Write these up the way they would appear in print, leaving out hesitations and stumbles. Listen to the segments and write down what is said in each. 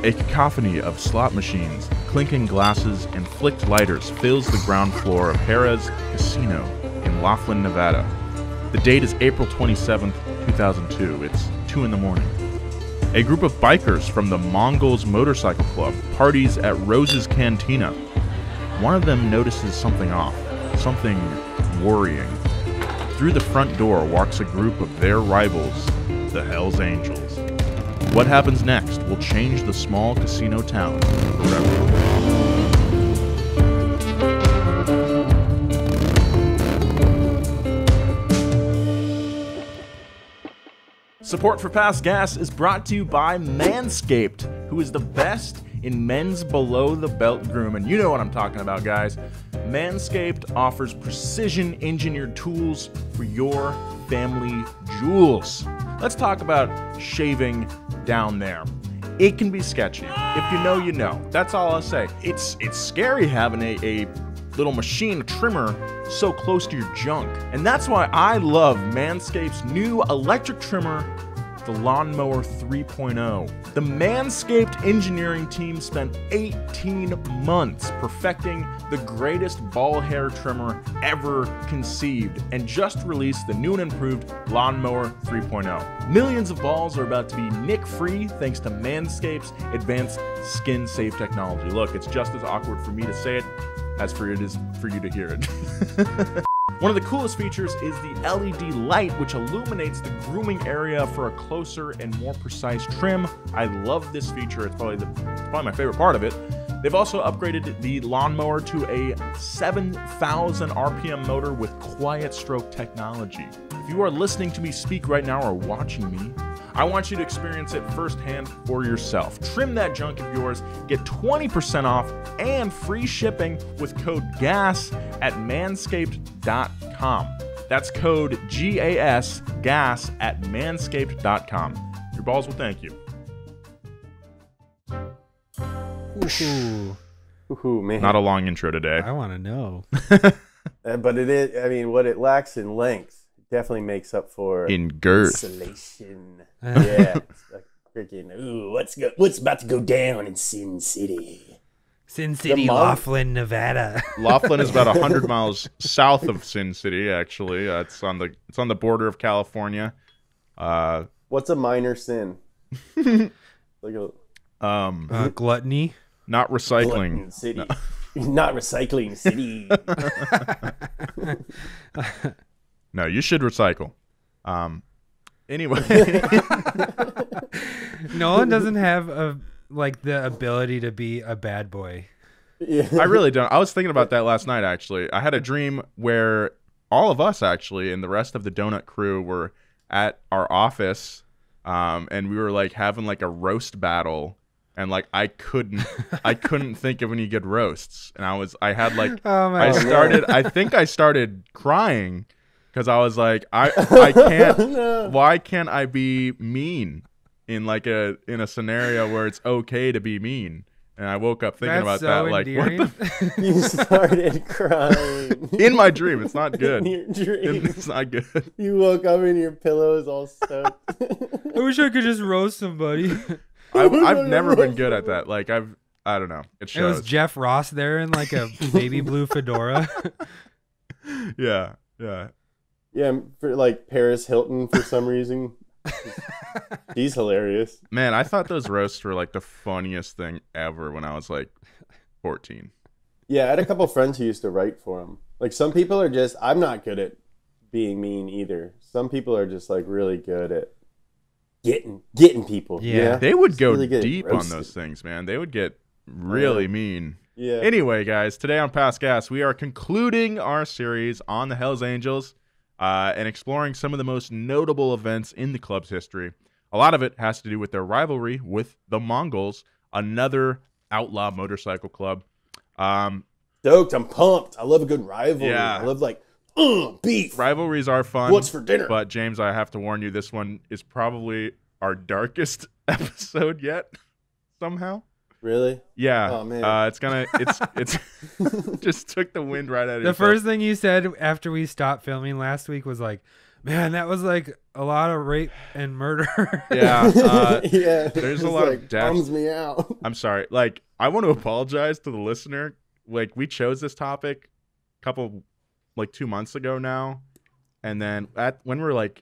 A cacophony of slot machines, clinking glasses, and flicked lighters fills the ground floor of Harrah's Casino in Laughlin, Nevada. The date is April 27th, 2002. It's 2 in the morning. A group of bikers from the Mongols motorcycle club parties at Rose's Cantina. One of them notices something off, something worrying. Through the front door walks a group of their rivals, the Hells Angels. What happens next will change the small casino town forever. Support for Past Gas is brought to you by Manscaped, who is the best in men's below-the-belt grooming. You know what I'm talking about, guys. Manscaped offers precision-engineered tools for your family jewels. Let's talk about shaving down there. It can be sketchy. If you know, you know. That's all I'll say. It's scary having a little machine trimmer so close to your junk. And that's why I love Manscaped's new electric trimmer, the Lawnmower 3.0. The Manscaped engineering team spent 18 months perfecting the greatest ball hair trimmer ever conceived and just released the new and improved Lawnmower 3.0. Millions of balls are about to be nick-free thanks to Manscaped's advanced skin-safe technology. Look, it's just as awkward for me to say it as for it is for you to hear it. One of the coolest features is the LED light, which illuminates the grooming area for a closer and more precise trim. I love this feature. It's probably my favorite part of it. They've also upgraded the lawnmower to a 7,000 RPM motor with quiet stroke technology. If you are listening to me speak right now or watching me, I want you to experience it firsthand for yourself. Trim that junk of yours, get 20% off and free shipping with code GAS at manscaped.com. That's code GAS, GAS at manscaped.com. Your balls will thank you. Ooh, man. Not a long intro today. I want to know. But it is, I mean, what it lacks in length definitely makes up for In girth. insulation. Yeah. It's like freaking, ooh, what's about to go down in Sin City? Sin City, Laughlin, Nevada. Laughlin is about 100 miles south of Sin City, actually. It's on the border of California. What's a minor sin? Like Gluttony. Not recycling. Glutton City. No. Not recycling city. No, you should recycle. Anyway. Nolan doesn't have the ability to be a bad boy. Yeah. I really don't. I was thinking about that last night, actually. I had a dream where all of us, actually, and the rest of the donut crew were at our office, and we were like having like a roast battle, and like I couldn't think of any good roasts, and I think I started crying because I was like, I can't. No. Why can't I be mean in a scenario where it's okay to be mean? And I woke up thinking about that, like, endearing. what the? You started crying. In my dream, it's not good. In your dream. It's not good. You woke up and your pillow is all soaked. I wish I could just roast somebody. I've never been good at that. Like I don't know. It It shows. was Jeff Ross there in like a baby blue fedora. Yeah. Yeah, for like Paris Hilton for some reason. He's hilarious. Man, I thought those roasts were like the funniest thing ever when I was like 14. Yeah, I had a couple friends who used to write for him. Like some people are just, I'm not good at being mean either. Some people are just like really good at getting people. Yeah. You know? They would Just go really good at deep on roasting. those things, man. They would get really mean. Yeah. Anyway, guys, today on Past Gas, we are concluding our series on the Hells Angels and exploring some of the most notable events in the club's history. A lot of it has to do with their rivalry with the Mongols, another outlaw motorcycle club. Stoked, I'm pumped. I love a good rivalry. Yeah. I love like, beef. Rivalries are fun. What's for dinner? But James, I have to warn you, this one is probably our darkest episode yet. Somehow. Really? Yeah. Oh, man. It's just took the wind right out of The first thing you said after we stopped filming last week was like, Man, that was like a lot of rape and murder. Yeah, Yeah, there's a it's lot like, of deaths. bums me out. I'm sorry. Like, I want to apologize to the listener. Like, we chose this topic like 2 months ago now. And then when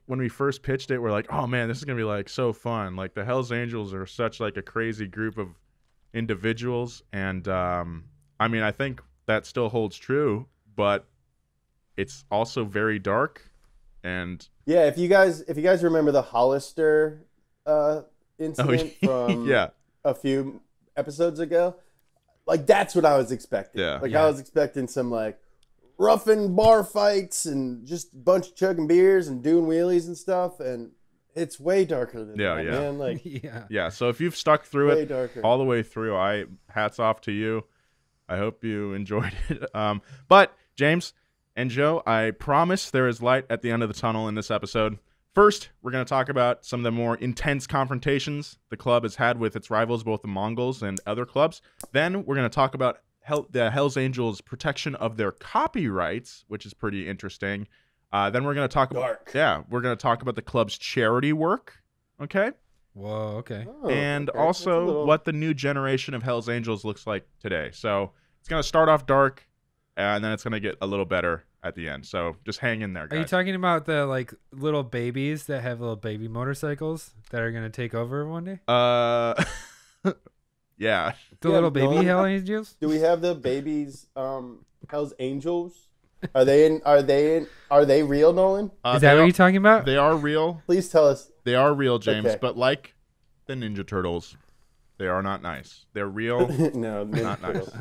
we first pitched it, we're like, oh man, this is going to be like so fun. Like the Hells Angels are such like a crazy group of individuals. And, I mean, I think that still holds true, but it's also very dark. And Yeah, if you guys remember the Hollister incident from yeah. a few episodes ago, like that's what I was expecting. Yeah. Like I was expecting some like roughing bar fights and just a bunch of chugging beers and doing wheelies and stuff, and it's way darker than that, man. Like Yeah. So if you've stuck through way it darker. all the way through, hats off to you. I hope you enjoyed it. But James and Joe, I promise there is light at the end of the tunnel in this episode. First, we're going to talk about some of the more intense confrontations the club has had with its rivals, both the Mongols and other clubs. Then we're going to talk about the Hells Angels' protection of their copyrights, which is pretty interesting. Then we're going to talk we're going to talk about the club's charity work. Okay. Whoa. Okay. Oh, And okay. also what the new generation of Hells Angels looks like today. So it's going to start off dark, and then it's going to get a little better at the end. So just hang in there, guys. Are you talking about the like little babies that have little baby motorcycles that are gonna take over one day? Yeah. The Yeah, little baby Nolan? Hell Angels? Do we have the babies Hells Angels? Are they real, Nolan? Is that what you're talking about? They are real. Please tell us. They are real, James. Okay. But like the Ninja Turtles, they are not nice. They're real. No, Not nice. Turtles.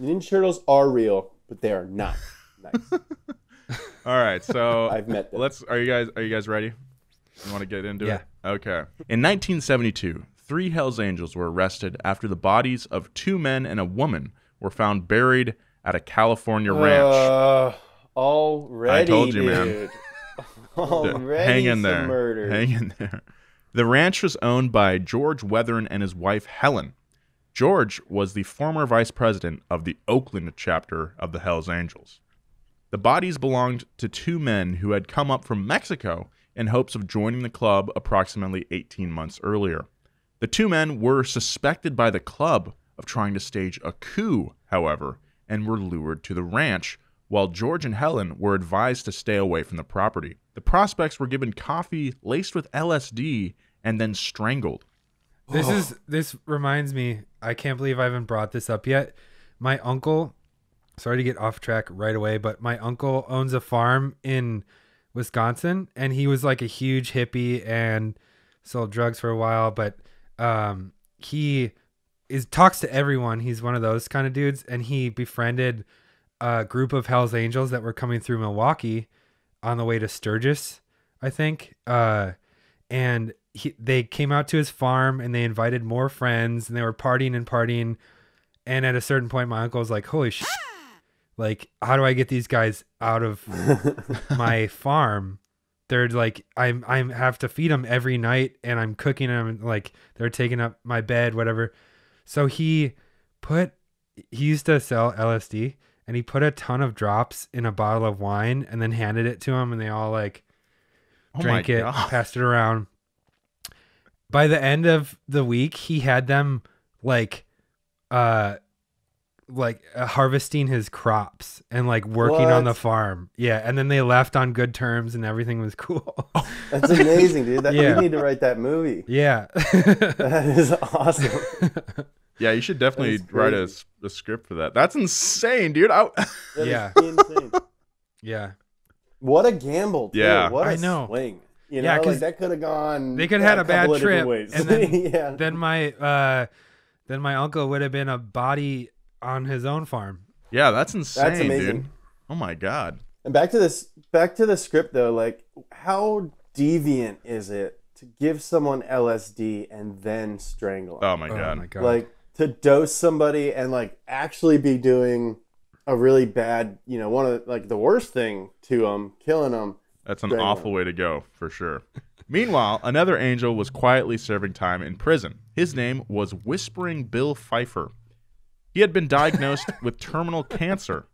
Ninja Turtles are real, but they are not nice. All right, so I've met them. Are you guys ready? You want to get into Yeah. it? Okay. In 1972, 3 Hells Angels were arrested after the bodies of 2 men and a woman were found buried at a California ranch. Already, I told you, dude. man. Already Hang in some there. murders. Hang in there. The ranch was owned by George Weathern and his wife Helen. George was the former vice president of the Oakland chapter of the Hells Angels. The bodies belonged to 2 men who had come up from Mexico in hopes of joining the club approximately 18 months earlier. The 2 men were suspected by the club of trying to stage a coup, however, and were lured to the ranch, while George and Helen were advised to stay away from the property. The prospects were given coffee laced with LSD and then strangled. This reminds me, I can't believe I haven't brought this up yet. My uncle, sorry to get off track right away, but my uncle owns a farm in Wisconsin, and he was like a huge hippie and sold drugs for a while, but he talks to everyone. He's one of those kind of dudes, and he befriended a group of Hells Angels that were coming through Milwaukee on the way to Sturgis, I think. And they came out to his farm and they invited more friends and they were partying. And at a certain point, my uncle was like, holy shit, like, how do I get these guys out of my farm? They're like, I have to feed them every night and I'm cooking them. Like they're taking up my bed, whatever. So he used to sell LSD and he put a ton of drops in a bottle of wine and then handed it to them and they all like drank it, passed it around. By the end of the week, he had them like harvesting his crops and like working on the farm. Yeah. And then they left on good terms and everything was cool. That's amazing, dude. Yeah. We need to write that movie. Yeah. That is awesome. Yeah, you should definitely That's write crazy. a script for that. That's insane, dude. That Yeah. is insane. Yeah. What a gamble, too. Yeah. What a I know. swing. You Yeah, know, 'cause like that could have gone. They could have had a bad couple of different trip. ways. And then, yeah. then my uncle would have been a body on his own farm. Yeah, that's insane, That's amazing. dude. Oh my god. And back to the script though, like how deviant is it to give someone LSD and then strangle them? Oh my god. Oh my God. Like to dose somebody and like actually be doing a really bad, you know, one of like the worst thing to them, killing them. That's an Strangle. awful way to go, for sure. Meanwhile, another angel was quietly serving time in prison. His name was Whispering Bill Pfeiffer. He had been diagnosed with terminal cancer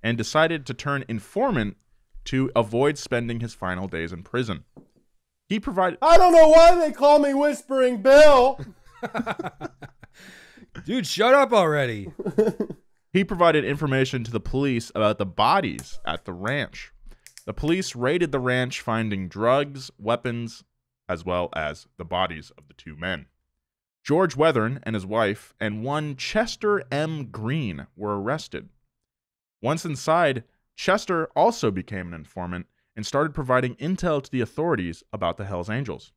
and decided to turn informant to avoid spending his final days in prison. He provided... I don't know why they call me Whispering Bill. Dude, shut up already. He provided information to the police about the bodies at the ranch. The police raided the ranch, finding drugs, weapons, as well as the bodies of the two men. George Weathern and his wife and one Chester M. Green were arrested. Once inside, Chester also became an informant and started providing intel to the authorities about the Hells Angels.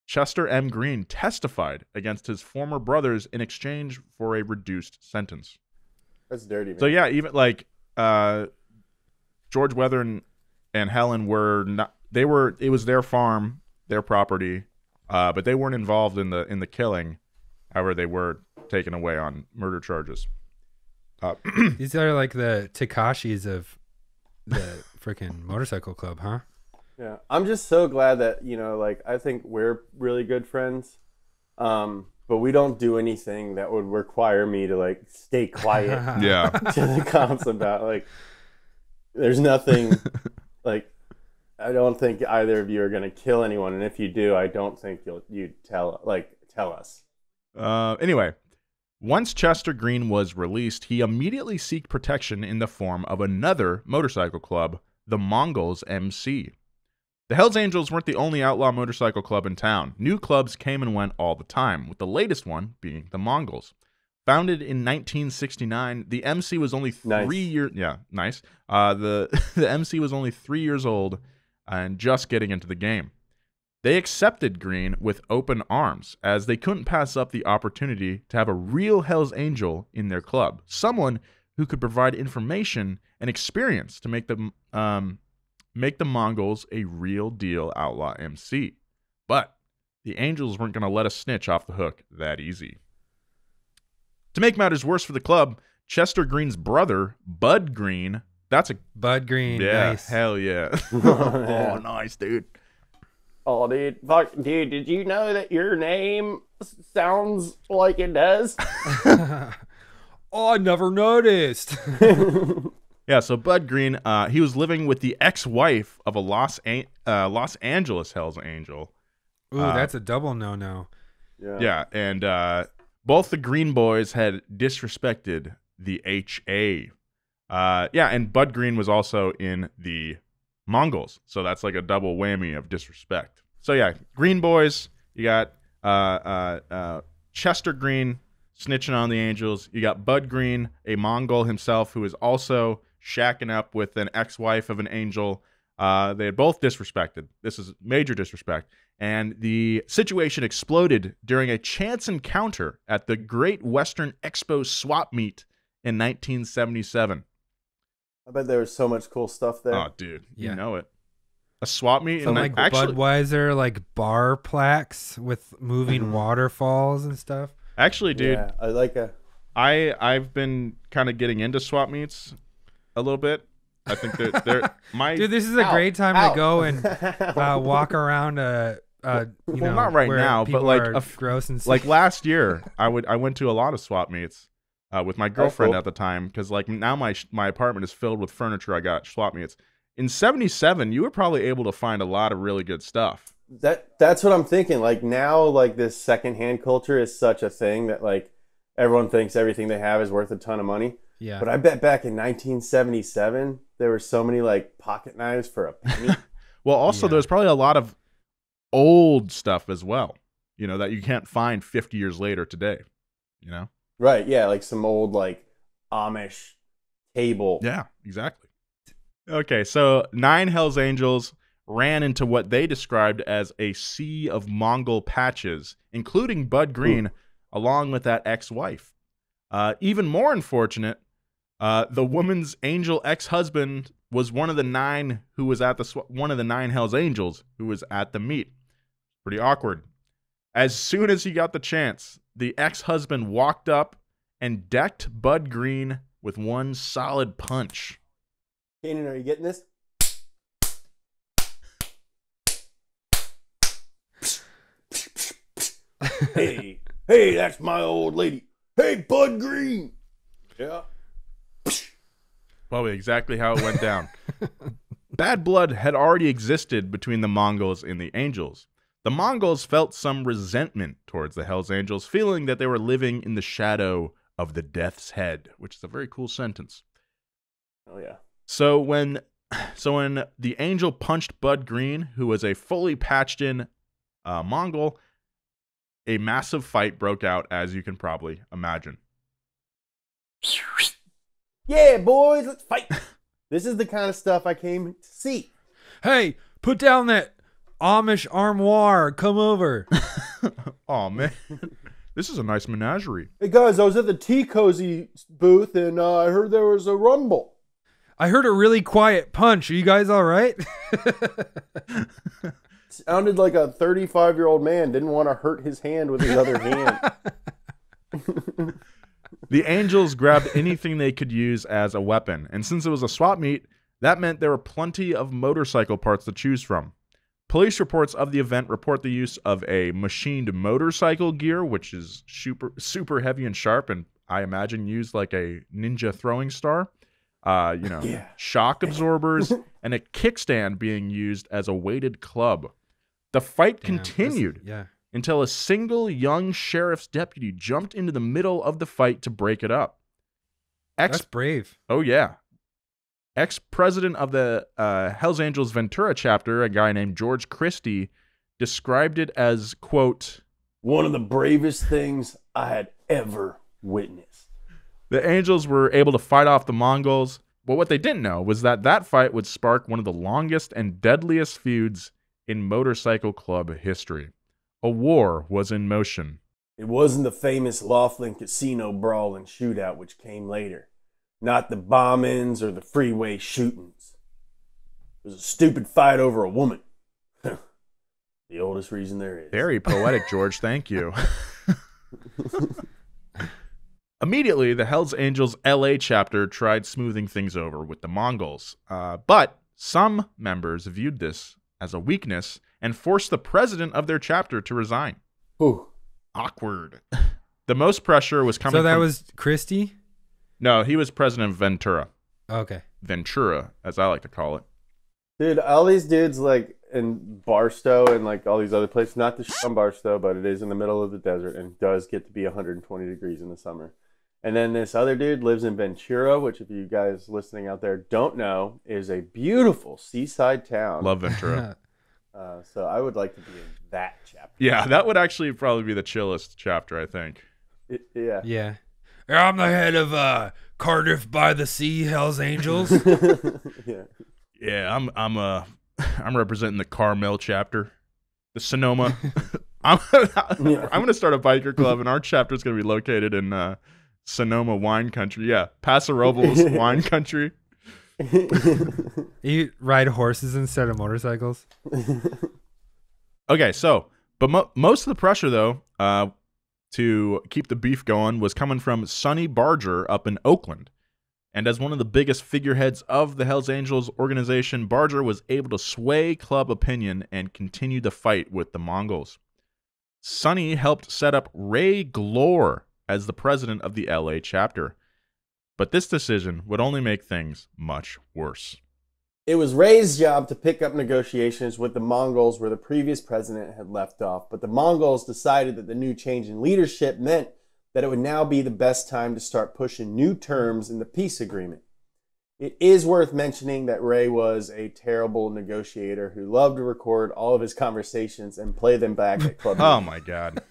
Chester M. Green testified against his former brothers in exchange for a reduced sentence. That's dirty, man. So yeah, even like George Weathern and Helen were not. It was their farm, their property, but they weren't involved in the killing. However, they were taken away on murder charges. These are like the Tekashis of the freaking motorcycle club, huh? Yeah, I'm just so glad that, like, I think we're really good friends, but we don't do anything that would require me to, like, stay quiet Yeah. to the cops about, like, there's nothing, like, I don't think either of you are going to kill anyone, and if you do, I don't think you'd tell us. Anyway, once Chester Green was released, he immediately sought protection in the form of another motorcycle club, the Mongols MC. The Hells Angels weren't the only outlaw motorcycle club in town. New clubs came and went all the time, with the latest one being the Mongols. Founded in 1969, the MC was only 3 years... Yeah, nice. The MC was only 3 years old and just getting into the game. They accepted Green with open arms, as they couldn't pass up the opportunity to have a real Hells Angel in their club, someone who could provide information and experience to make the Mongols a real deal outlaw MC. But the Angels weren't going to let a snitch off the hook that easy. To make matters worse for the club, Chester Green's brother, Bud Green, Bud Green, yeah, nice. hell yeah. Oh, nice, dude. Oh, dude, did you know that your name sounds like it does? Oh, I never noticed. Yeah, so Bud Green, he was living with the ex-wife of a Los Angeles Hells Angel. Ooh, that's a double no-no. Yeah, and both the Green boys had disrespected the HA. Yeah, and Bud Green was also in the Mongols, so that's like a double whammy of disrespect. So yeah, Green boys, you got Chester Green snitching on the Angels. You got Bud Green, a Mongol himself, who is also shacking up with an ex-wife of an Angel. They had both disrespected. This is major disrespect. And the situation exploded during a chance encounter at the Great Western Expo swap meet in 1977. I bet there was so much cool stuff there. Oh, dude, Yeah. you know it. A swap meet. Some like Budweiser, like bar plaques with moving waterfalls and stuff. Actually, dude, Yeah, I like I've been kind of getting into swap meets a little bit. I think they're my Dude, this is a great time to go and walk around. not right where now, but people like are gross and like last year, I went to a lot of swap meets with my girlfriend cool. at the time, because like now my apartment is filled with furniture. I got swap meets. In 77, you were probably able to find a lot of really good stuff. That's what I'm thinking. Like now, like this secondhand culture is such a thing that like everyone thinks everything they have is worth a ton of money. Yeah. But I bet back in 1977, there were so many like pocket knives for a penny. Well, also there's probably a lot of old stuff as well, that you can't find 50 years later today, Right, yeah, like some old like Amish table. Yeah, exactly. Okay, so 9 Hells Angels ran into what they described as a sea of Mongol patches, including Bud Green, along with that ex-wife. Even more unfortunate, the woman's angel ex-husband was one of the 9 who was at one of the 9 Hells Angels who was at the meet. Pretty awkward. As soon as he got the chance, the ex-husband walked up and decked Bud Green with one solid punch. Kanan, are you getting this? Hey, that's my old lady. Hey, Bud Green. Yeah. Probably exactly how it went down. bad blood had already existed between the Mongols and the Angels. The Mongols felt some resentment towards the Hells Angels, feeling that they were living in the shadow of the Death's Head, which is a very cool sentence. Oh, yeah. So when the Angel punched Bud Green, who was a fully patched-in Mongol, a massive fight broke out, as you can probably imagine. Yeah, boys, let's fight. This is the kind of stuff I came to see. Hey, put down that Amish armoire. Come over. Oh man, this is a nice menagerie. Hey guys, I was at the Tea Cozy booth and I heard there was a rumble. I heard a really quiet punch. Are you guys all right? Sounded like a 35-year-old man didn't want to hurt his hand with his other hand. The Angels grabbed anything they could use as a weapon, and since it was a swap meet, that meant there were plenty of motorcycle parts to choose from. Police reports of the event report the use of a machined motorcycle gear, which is super heavy and sharp, and I imagine used like a ninja throwing star. Shock absorbers, and a kickstand being used as a weighted club. The fight continued until a single young sheriff's deputy jumped into the middle of the fight to break it up. That's brave. Oh, yeah. Ex-president of the Hells Angels Ventura chapter, a guy named George Christie, described it as, quote, one of the bravest things I had ever witnessed. The Angels were able to fight off the Mongols, but what they didn't know was that fight would spark one of the longest and deadliest feuds in motorcycle club history. A war was in motion. It wasn't the famous Laughlin casino brawl and shootout which came later. Not the bombings or the freeway shootings. It was a stupid fight over a woman. The oldest reason there is. Very poetic, George. Thank you. Immediately, the Hells Angels LA chapter tried smoothing things over with the Mongols. But some members viewed this as a weakness and forced the president of their chapter to resign. Ooh. Awkward. The most pressure was coming from... So that was Christie? No, he was president of Ventura. Okay. Ventura, as I like to call it. Dude, all these dudes like in Barstow and like all these other places, not the on Barstow, but it is in the middle of the desert and does get to be 120 degrees in the summer. And then this other dude lives in Ventura, which if you guys listening out there don't know, is a beautiful seaside town. Love Ventura. So I would like to be in that chapter. Yeah, that would actually probably be the chillest chapter, I think. Yeah. I'm the head of Cardiff by the Sea Hells Angels. Yeah, I'm representing the Carmel chapter, the Sonoma. I'm gonna start a biker club, and our chapter is gonna be located in Sonoma wine country. Yeah, Paso Robles wine country. You ride horses instead of motorcycles. Okay, so but most of the pressure though, to keep the beef going was coming from Sonny Barger up in Oakland. And as one of the biggest figureheads of the Hells Angels organization, Barger was able to sway club opinion and continue the fight with the Mongols. Sonny helped set up Ray Glore as the president of the LA chapter. But this decision would only make things much worse. It was Ray's job to pick up negotiations with the Mongols where the previous president had left off, but the Mongols decided that the new change in leadership meant that it would now be the best time to start pushing new terms in the peace agreement. It is worth mentioning that Ray was a terrible negotiator who loved to record all of his conversations and play them back at club Oh my God.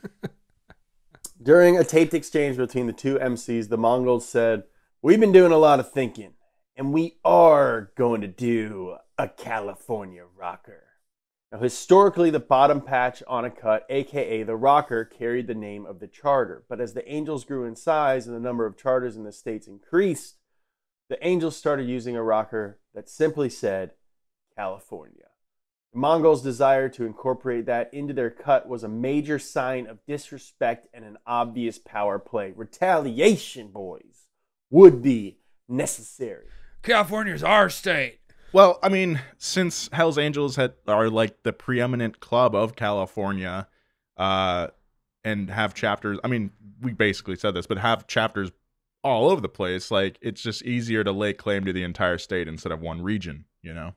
During a taped exchange between the two MCs, the Mongols said, "We've been doing a lot of thinking, and we are going to do a California rocker." Now, historically, the bottom patch on a cut, aka the rocker, carried the name of the charter. But as the Angels grew in size and the number of charters in the states increased, the Angels started using a rocker that simply said California. The Mongols' desire to incorporate that into their cut was a major sign of disrespect and an obvious power play. Retaliation, boys, would be necessary. California's our state. Well, I mean, since Hells Angels are like the preeminent club of California, and have chapters, I mean, we basically said this, but have chapters all over the place, like, it's just easier to lay claim to the entire state instead of one region, you know?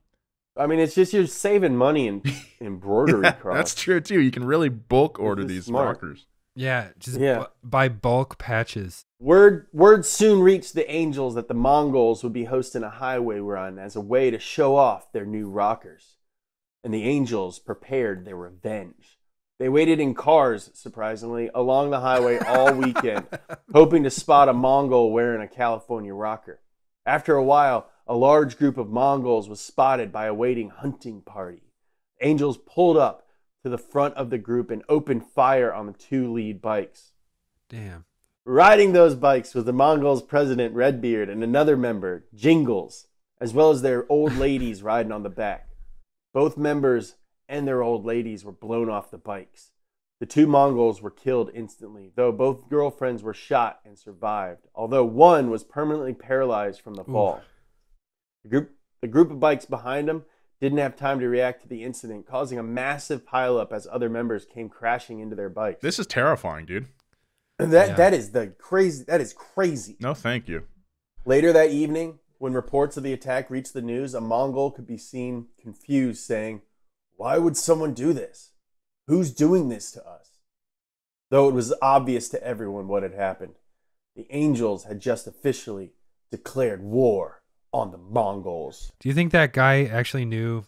I mean, it's just you're saving money in embroidery Yeah, costs. that's true too. You can really bulk order these smart. rockers. Yeah, just Yeah. buy bulk patches. Word soon reached the Angels that the Mongols would be hosting a highway run as a way to show off their new rockers. And the Angels prepared their revenge. They waited in cars, surprisingly, along the highway all weekend, hoping to spot a Mongol wearing a California rocker. After a while, a large group of Mongols was spotted by a waiting hunting party. Angels pulled up to the front of the group and opened fire on the 2 lead bikes. Damn. Riding those bikes was the Mongols' president, Redbeard, and another member, Jingles, as well as their old ladies riding on the back. Both members and their old ladies were blown off the bikes. The 2 Mongols were killed instantly, though both girlfriends were shot and survived, although one was permanently paralyzed from the fall. The group of bikes behind them didn't have time to react to the incident, causing a massive pileup as other members came crashing into their bikes. This is terrifying, dude. That is crazy. No, thank you. Later that evening, when reports of the attack reached the news, a Mongol could be seen confused, saying, "Why would someone do this? Who's doing this to us?" Though it was obvious to everyone what had happened. The Angels had just officially declared war on the Mongols. Do you think that guy actually knew?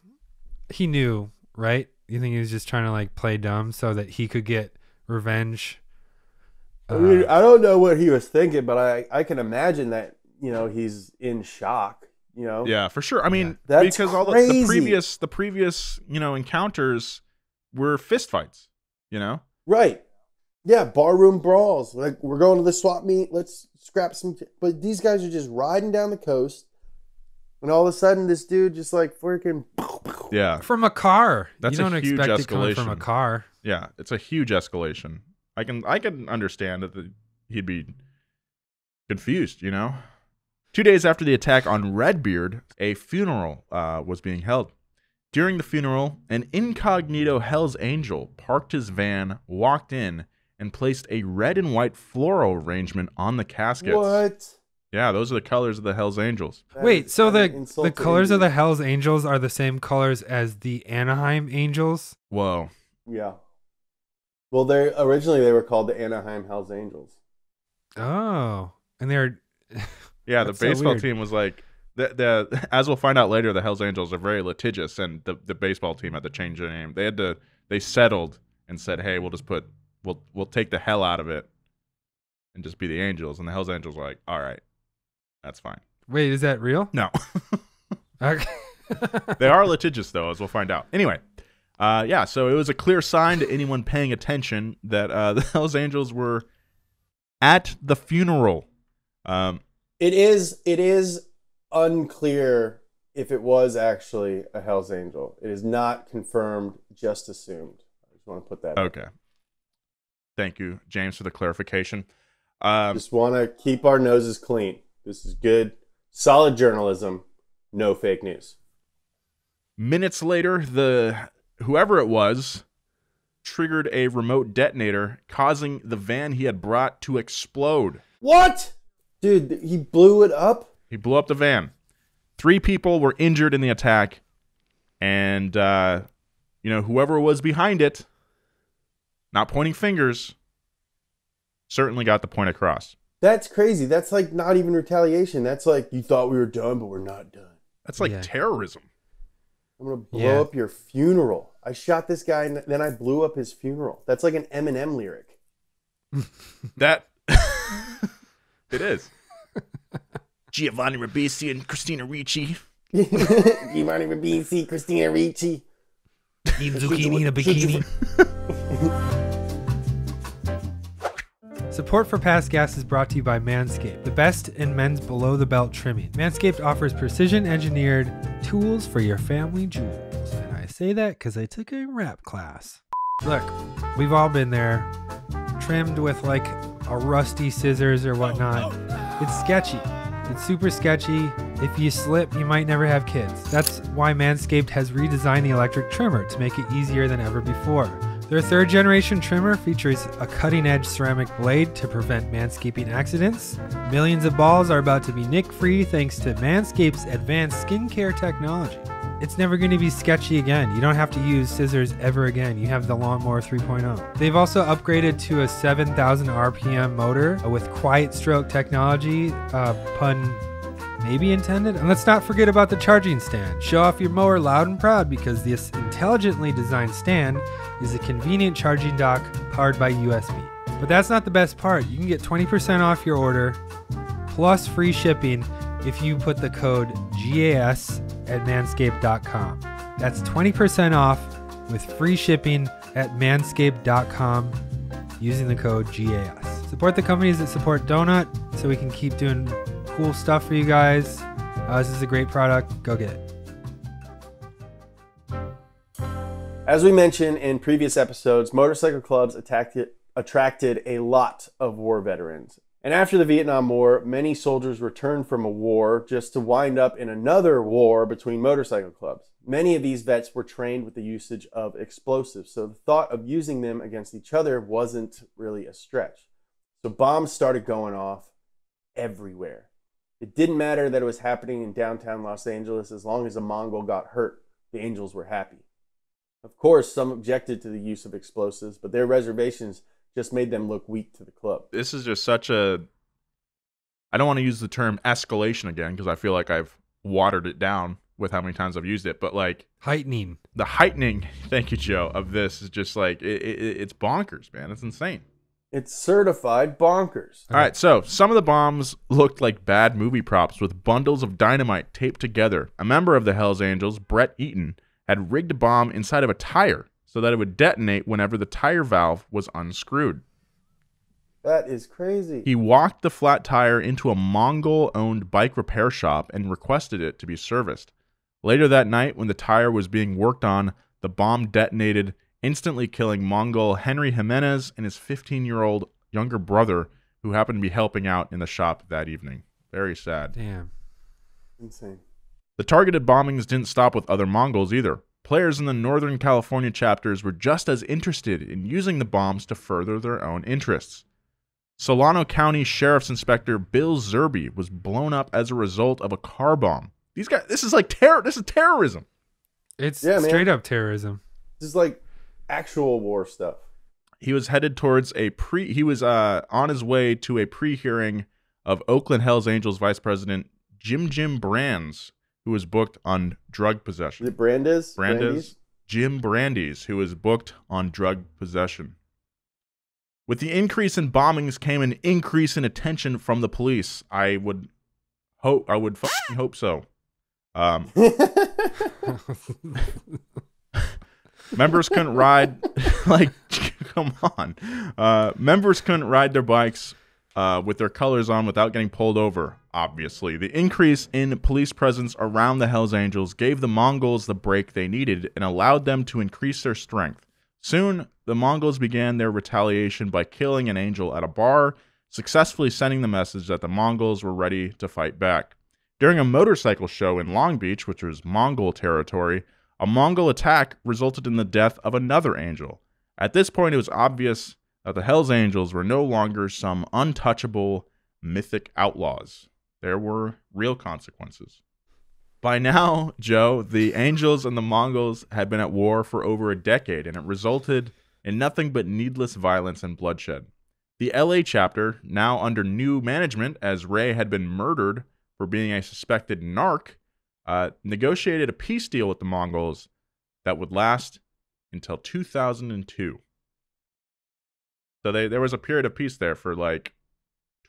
He knew, right? You think he was just trying to like play dumb so that he could get revenge? I mean, I don't know what he was thinking, but I can imagine that, he's in shock, Yeah, for sure. I mean, That's because all the previous, encounters were fistfights, Right. Yeah, barroom brawls. Like, we're going to the swap meet, let's scrap some... But these guys are just riding down the coast, and all of a sudden, this dude just, like, freaking... Yeah. From a car. That's you don't a huge expect it coming from a escalation. car. Yeah, it's a huge escalation. I can understand that he'd be confused, 2 days after the attack on Redbeard, a funeral was being held. During the funeral, an incognito Hell's Angel parked his van, walked in, and placed a red and white floral arrangement on the caskets. What? Yeah, those are the colors of the Hell's Angels. Wait, so the insult to colors of the injury. Hells Angels are the same colors as the Anaheim Angels? Whoa. Yeah. Well, originally they were called the Anaheim Hells Angels. Oh. And they're... Yeah, the That's so baseball weird. team was like, as we'll find out later, the Hells Angels are very litigious, and the baseball team had to change their name. They settled and said, hey, we'll take the hell out of it and just be the Angels. And the Hells Angels were like, all right, that's fine. Wait, is that real? No. Okay. They are litigious, though, as we'll find out. Anyway, so it was a clear sign to anyone paying attention that the Hells Angels were at the funeral. It is unclear if it was actually a Hells Angel. It is not confirmed, just assumed. I just want to put that out. Okay. Thank you, James, for the clarification. Just want to keep our noses clean. This is good, solid journalism, no fake news. Minutes later, whoever it was triggered a remote detonator, causing the van he had brought to explode. What? Dude, he blew it up? He blew up the van. 3 people were injured in the attack, and whoever was behind it, not pointing fingers, certainly got the point across. That's crazy. That's like not even retaliation. That's like, you thought we were done, but we're not done. That's like terrorism. I'm going to blow up your funeral. I shot this guy, and then I blew up his funeral. That's like an Eminem lyric. That... It is. Giovanni Ribisi and Christina Ricci. Giovanni Ribisi, Christina Ricci. Eat zucchini in a bikini. Support for Past Gas is brought to you by Manscaped, the best in men's below-the-belt trimming. Manscaped offers precision-engineered tools for your family jewels. And I say that because I took a rap class. Look, we've all been there, trimmed with like a rusty scissors or whatnot. It's sketchy. It's super sketchy. If you slip, you might never have kids. That's why Manscaped has redesigned the electric trimmer to make it easier than ever before. Their 3rd generation trimmer features a cutting-edge ceramic blade to prevent manscaping accidents. Millions of balls are about to be nick-free thanks to Manscaped's advanced skincare technology. it's never going to be sketchy again. You don't have to use scissors ever again. You have the Lawnmower 3.0. They've also upgraded to a 7,000 RPM motor with quiet stroke technology, pun maybe intended. And let's not forget about the charging stand. Show off your mower loud and proud because this intelligently designed stand is a convenient charging dock powered by USB. But that's not the best part. You can get 20% off your order plus free shipping if you put the code GAS at manscaped.com. That's 20% off with free shipping at manscaped.com using the code GAS. Support the companies that support Donut so we can keep doing cool stuff for you guys. This is a great product. Go get it. As we mentioned in previous episodes, motorcycle clubs attracted a lot of war veterans. And after the Vietnam War, many soldiers returned from a war just to wind up in another war between motorcycle clubs. Many of these vets were trained with the usage of explosives, so the thought of using them against each other wasn't really a stretch. So bombs started going off everywhere. It didn't matter that it was happening in downtown Los Angeles. As long as a Mongol got hurt, the Angels were happy. Of course, some objected to the use of explosives, but their reservations just made them look weak to the club. This is just such a... I don't want to use the term escalation again because I feel like I've watered it down with how many times I've used it, but like... Heightening. The heightening, thank you, Joe, of this is just like, it's bonkers, man. It's insane. It's certified bonkers. All right, so some of the bombs looked like bad movie props with bundles of dynamite taped together. A member of the Hells Angels, Brett Eaton, had rigged a bomb inside of a tire so that it would detonate whenever the tire valve was unscrewed. That is crazy. He walked the flat tire into a Mongol-owned bike repair shop and requested it to be serviced. Later that night, when the tire was being worked on, the bomb detonated, instantly killing Mongol Henry Jimenez and his 15-year-old younger brother, who happened to be helping out in the shop that evening. Very sad. Damn. Insane. The targeted bombings didn't stop with other Mongols either. Players in the Northern California chapters were just as interested in using the bombs to further their own interests. Solano County Sheriff's Inspector Bill Zerby was blown up as a result of a car bomb. These guys, this is like this is terrorism. It's straight up terrorism. This is like actual war stuff. He was headed towards he was on his way to a pre-hearing of Oakland Hells Angels Vice President Jim Brands, who was booked on drug possession. Is it Brandes? Jim Brandes, who was booked on drug possession. With the increase in bombings came an increase in attention from the police. I would fucking hope so. Members couldn't ride, like, come on. Members couldn't ride their bikes with their colors on without getting pulled over, obviously. The increase in police presence around the Hells Angels gave the Mongols the break they needed and allowed them to increase their strength. Soon, the Mongols began their retaliation by killing an angel at a bar, successfully sending the message that the Mongols were ready to fight back. During a motorcycle show in Long Beach, which was Mongol territory, a Mongol attack resulted in the death of another angel. At this point, it was obvious that the Hells Angels were no longer some untouchable, mythic outlaws. There were real consequences. By now, Joe, the Angels and the Mongols had been at war for over a decade, and it resulted in nothing but needless violence and bloodshed. The LA chapter, now under new management as Ray had been murdered for being a suspected narc, negotiated a peace deal with the Mongols that would last until 2002. So there was a period of peace there for like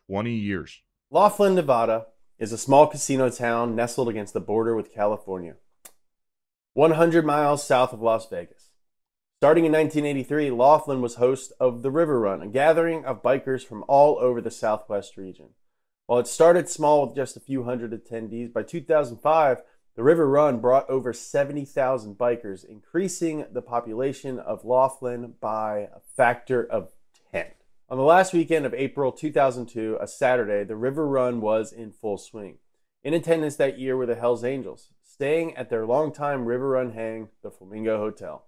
20 years. Laughlin, Nevada is a small casino town nestled against the border with California, 100 miles south of Las Vegas. Starting in 1983, Laughlin was host of the Riverrun, a gathering of bikers from all over the Southwest region. While it started small with just a few hundred attendees, by 2005, the Riverrun brought over 70,000 bikers, increasing the population of Laughlin by a factor of 10. On the last weekend of April 2002, a Saturday, the Riverrun was in full swing. In attendance that year were the Hells Angels, staying at their longtime Riverrun hang, the Flamingo Hotel.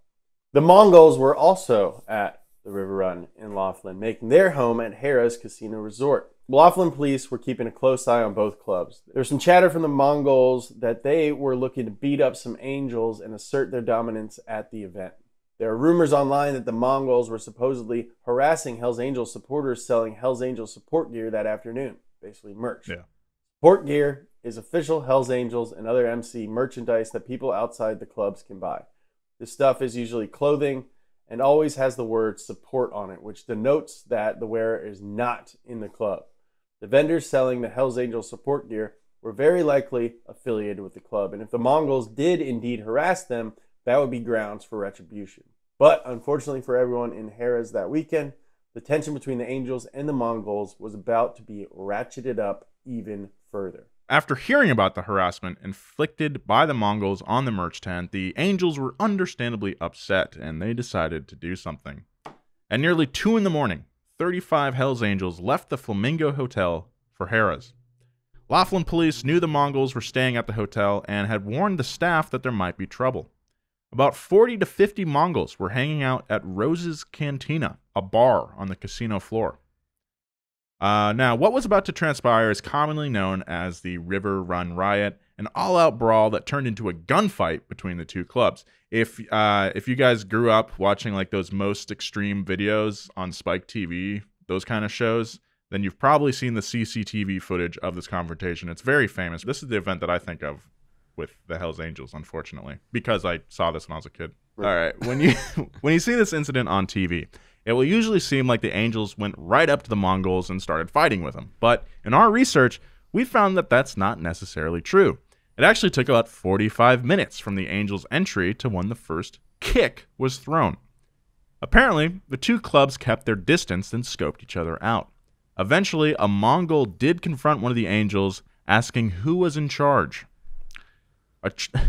The Mongols were also at the Riverrun in Laughlin, making their home at Harrah's Casino Resort. Laughlin police were keeping a close eye on both clubs. There was some chatter from the Mongols that they were looking to beat up some Angels and assert their dominance at the event. There are rumors online that the Mongols were supposedly harassing Hells Angels supporters selling Hells Angels support gear that afternoon, basically merch. Yeah. Support gear is official Hells Angels and other MC merchandise that people outside the clubs can buy. This stuff is usually clothing and always has the word support on it, which denotes that the wearer is not in the club. The vendors selling the Hells Angels support gear were very likely affiliated with the club, and if the Mongols did indeed harass them, that would be grounds for retribution. But unfortunately for everyone in Harrah's that weekend, the tension between the Angels and the Mongols was about to be ratcheted up even further. After hearing about the harassment inflicted by the Mongols on the merch tent, the Angels were understandably upset, and they decided to do something. At nearly 2 in the morning, 35 Hells Angels left the Flamingo Hotel for Harrah's. Laughlin police knew the Mongols were staying at the hotel and had warned the staff that there might be trouble. About 40 to 50 Mongols were hanging out at Rose's Cantina, a bar on the casino floor. Now, what was about to transpire is commonly known as the Riverrun Riot, an all-out brawl that turned into a gunfight between the two clubs. If you guys grew up watching like those most extreme videos on Spike TV, those kind of shows, then you've probably seen the CCTV footage of this confrontation. It's very famous. This is the event that I think of with the Hells Angels, unfortunately, because I saw this when I was a kid. All right, when you see this incident on TV, it will usually seem like the Angels went right up to the Mongols and started fighting with them. But in our research, we found that that's not necessarily true. It actually took about 45 minutes from the Angels' entry to when the first kick was thrown. Apparently, the two clubs kept their distance and scoped each other out. Eventually, a Mongol did confront one of the Angels, asking who was in charge.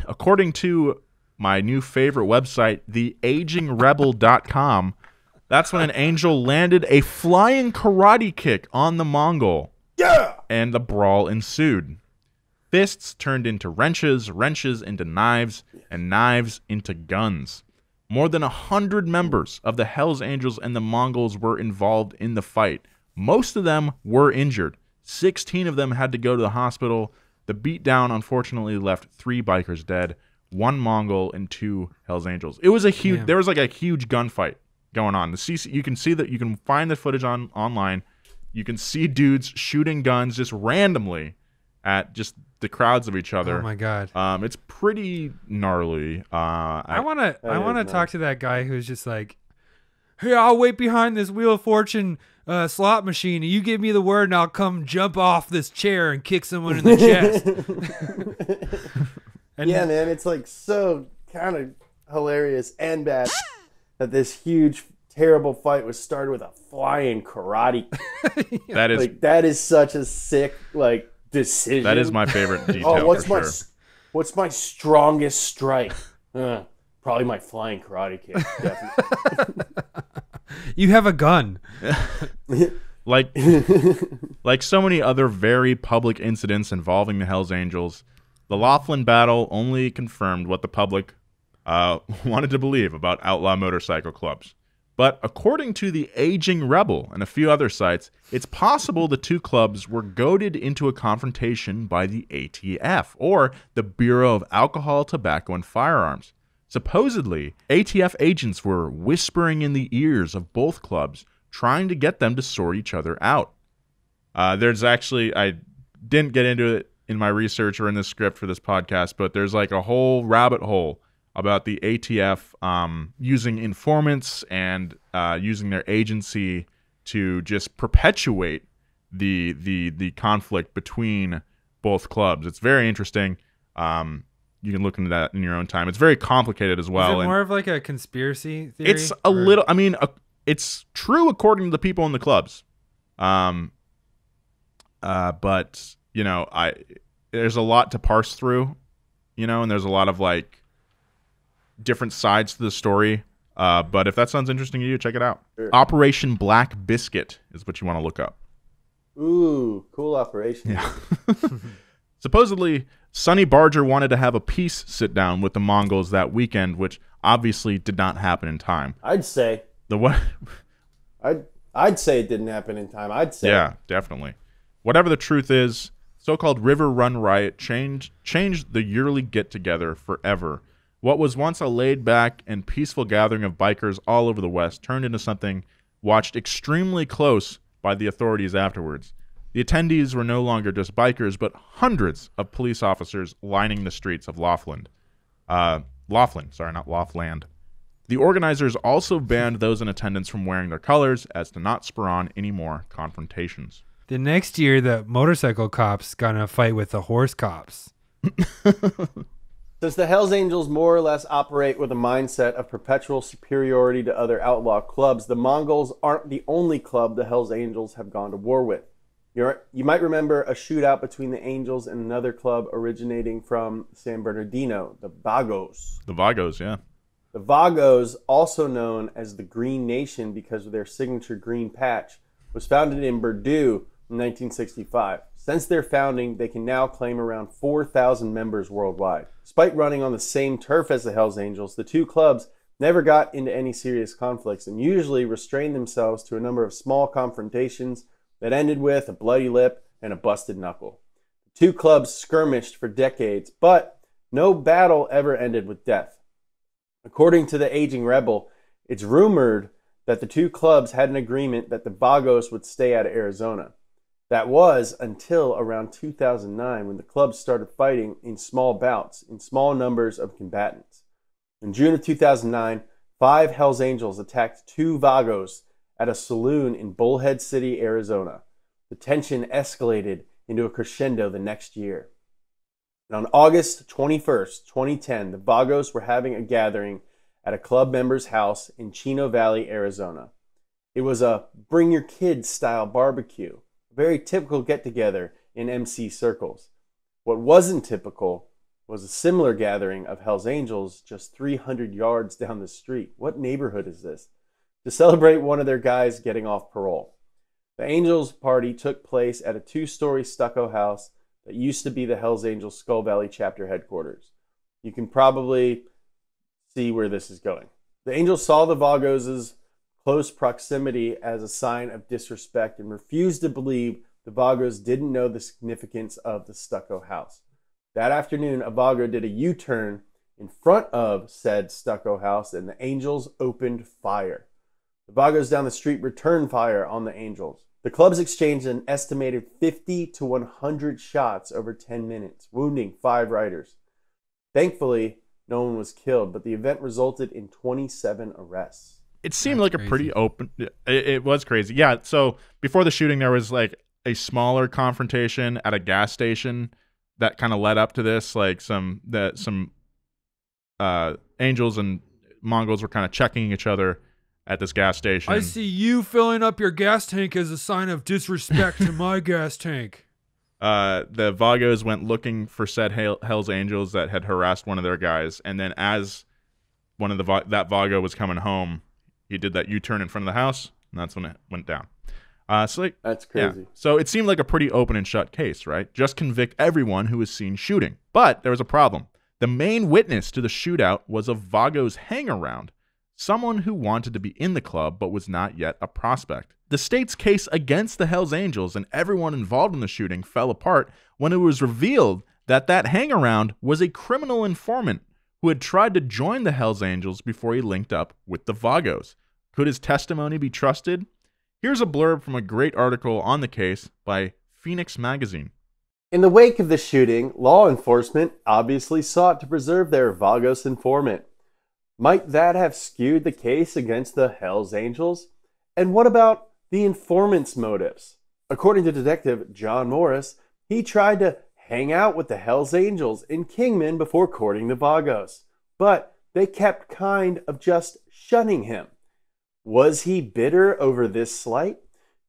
According to my new favorite website, theagingrebel.com, that's when an Angel landed a flying karate kick on the Mongol. Yeah! And the brawl ensued. Fists turned into wrenches, wrenches into knives, and knives into guns. More than 100 members of the Hells Angels and the Mongols were involved in the fight. Most of them were injured. 16 of them had to go to the hospital. The beatdown unfortunately left 3 bikers dead, 1 Mongol and 2 Hells Angels. It was a huge. There was like a huge gunfight going on. You can see that. You can find the footage online. You can see dudes shooting guns just randomly at just the crowds of each other. Oh my god! It's pretty gnarly. I wanna talk to that guy who's just like, hey, I'll wait behind this Wheel of Fortune slot machine, and you give me the word, and I'll come jump off this chair and kick someone in the chest. And yeah, man, it's like so kind of hilarious and bad that this huge, terrible fight was started with a flying karate. That is such a sick decision. That is my favorite detail. What's my strongest strike? Probably my flying karate kick. Definitely. You have a gun. Like so many other very public incidents involving the Hells Angels, the Laughlin battle only confirmed what the public wanted to believe about outlaw motorcycle clubs. But according to the Aging Rebel and a few other sites, it's possible the two clubs were goaded into a confrontation by the ATF, or the Bureau of Alcohol, Tobacco, and Firearms. Supposedly, ATF agents were whispering in the ears of both clubs, trying to get them to sort each other out. There's actually, I didn't get into it in my research or in the script for this podcast, but there's like a whole rabbit hole about the ATF using informants and using their agency to just perpetuate the conflict between both clubs. It's very interesting. You can look into that in your own time. It's very complicated as well. Is it more of like a conspiracy theory? It's a little. I mean, it's true according to the people in the clubs. But you know, there's a lot to parse through. You know, and there's a lot of like different sides to the story. But if that sounds interesting to you, check it out. Sure. Operation Black Biscuit is what you want to look up. Ooh, cool operation. Yeah. Supposedly, Sonny Barger wanted to have a peace sit-down with the Mongols that weekend, which obviously did not happen in time. I'd say. The what? I'd say it didn't happen in time. I'd say. Yeah, definitely. Whatever the truth is, so-called Riverrun Riot changed the yearly get-together forever. What was once a laid-back and peaceful gathering of bikers all over the West turned into something watched extremely close by the authorities afterwards. The attendees were no longer just bikers, but hundreds of police officers lining the streets of Laughlin. Not Laughlin. The organizers also banned those in attendance from wearing their colors as to not spur on any more confrontations. The next year, the motorcycle cops got in a fight with the horse cops. Since the Hells Angels more or less operate with a mindset of perpetual superiority to other outlaw clubs, the Mongols aren't the only club the Hells Angels have gone to war with. You might remember a shootout between the Angels and another club originating from San Bernardino, the Vagos. The Vagos, yeah. The Vagos, also known as the Green Nation because of their signature green patch, was founded in Bordeaux in 1965. Since their founding, they can now claim around 4,000 members worldwide. Despite running on the same turf as the Hells Angels, the two clubs never got into any serious conflicts and usually restrained themselves to a number of small confrontations that ended with a bloody lip and a busted knuckle. The two clubs skirmished for decades, but no battle ever ended with death. According to the Aging Rebel, it's rumored that the two clubs had an agreement that the Vagos would stay out of Arizona. That was until around 2009 when the clubs started fighting in small bouts, in small numbers of combatants. In June of 2009, 5 Hells Angels attacked 2 Vagos at a saloon in Bullhead City, Arizona. The tension escalated into a crescendo the next year. And on August 21st, 2010, the Vagos were having a gathering at a club member's house in Chino Valley, Arizona. It was a bring your kids style barbecue, a very typical get-together in MC circles. What wasn't typical was a similar gathering of Hells Angels just 300 yards down the street. What neighborhood is this? To celebrate one of their guys getting off parole. The Angels party took place at a 2-story stucco house that used to be the Hells Angels Skull Valley chapter headquarters. You can probably see where this is going. The Angels saw the Vagos' close proximity as a sign of disrespect and refused to believe the Vagos didn't know the significance of the stucco house. That afternoon, a Vago did a U-turn in front of said stucco house and the Angels opened fire. The Vagos down the street returned fire on the Angels. The clubs exchanged an estimated 50 to 100 shots over 10 minutes, wounding 5 riders. Thankfully, no one was killed, but the event resulted in 27 arrests. It seemed like a pretty open... It was crazy. Yeah, so before the shooting, there was like a smaller confrontation at a gas station that kind of led up to this. Like some Angels and Mongols were kind of checking each other at this gas station. I see you filling up your gas tank as a sign of disrespect to my gas tank. The Vagos went looking for said Hells Angels that had harassed one of their guys, and then as one of that Vago was coming home, he did that U-turn in front of the house, and that's when it went down. That's crazy. Yeah. So it seemed like a pretty open and shut case, right? Just convict everyone who was seen shooting. But there was a problem. The main witness to the shootout was a Vagos hang-around, someone who wanted to be in the club but was not yet a prospect. The state's case against the Hells Angels and everyone involved in the shooting fell apart when it was revealed that that hang-around was a criminal informant who had tried to join the Hells Angels before he linked up with the Vagos. Could his testimony be trusted? Here's a blurb from a great article on the case by Phoenix Magazine. In the wake of the shooting, law enforcement obviously sought to preserve their Vagos informant. Might that have skewed the case against the Hells Angels? And what about the informant's motives? According to Detective John Morris, he tried to hang out with the Hells Angels in Kingman before courting the Vagos, but they kept kind of just shunning him. Was he bitter over this slight?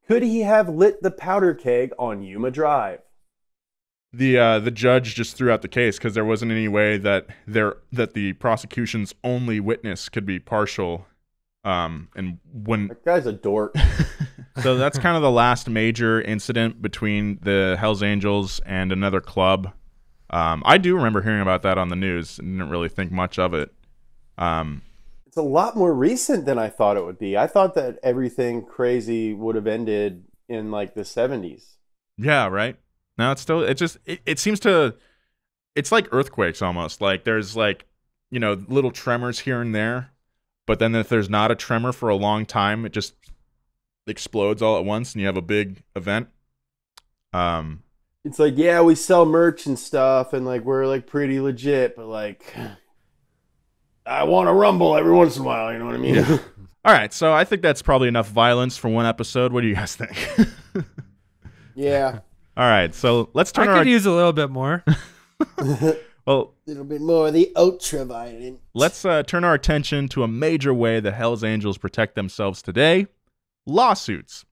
Could he have lit the powder keg on Yuma Drive? The judge just threw out the case because there wasn't any way that the prosecution's only witness could be partial. And when that guy's a dork. So that's kind of the last major incident between the Hells Angels and another club. I do remember hearing about that on the news and didn't really think much of it. It's a lot more recent than I thought it would be. I thought that everything crazy would have ended in like the 70s. Yeah, right. No, it's still. It seems to. It's like earthquakes almost. Like there's like, little tremors here and there, but then if there's not a tremor for a long time, it just explodes all at once, and you have a big event. It's like, yeah, we sell merch and stuff, and like we're like pretty legit, but like, I want to rumble every once in a while. You know what I mean? Yeah. All right, so I think that's probably enough violence for one episode. What do you guys think? Yeah. All right, so let's turn. I could use a little bit more. Well, a little bit more of the ultra violent. Let's turn our attention to a major way the Hells Angels protect themselves today: lawsuits.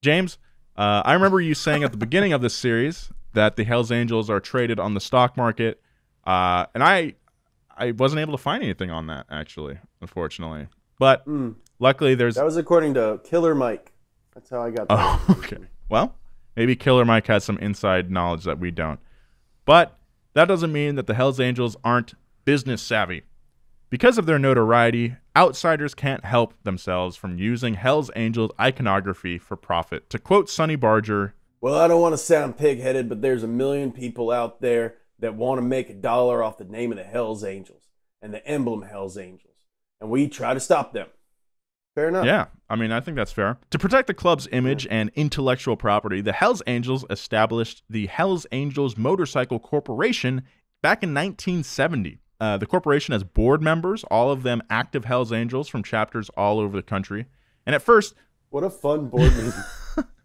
James, I remember you saying at the beginning of this series that the Hells Angels are traded on the stock market, and I wasn't able to find anything on that, actually, unfortunately. But luckily there's... That was according to Killer Mike. That's how I got that. Oh, okay. Well, maybe Killer Mike has some inside knowledge that we don't. But that doesn't mean that the Hells Angels aren't business savvy. Because of their notoriety, outsiders can't help themselves from using Hells Angels iconography for profit. To quote Sonny Barger, well, I don't want to sound pig-headed, but there's a million people out there that want to make $1 off the name of the Hells Angels and the emblem Hells Angels. And we try to stop them. Fair enough. Yeah, I mean, I think that's fair. To protect the club's image and intellectual property, the Hells Angels established the Hells Angels Motorcycle Corporation back in 1970. The corporation has board members, all of them active Hells Angels from chapters all over the country. And at first... What a fun board meeting.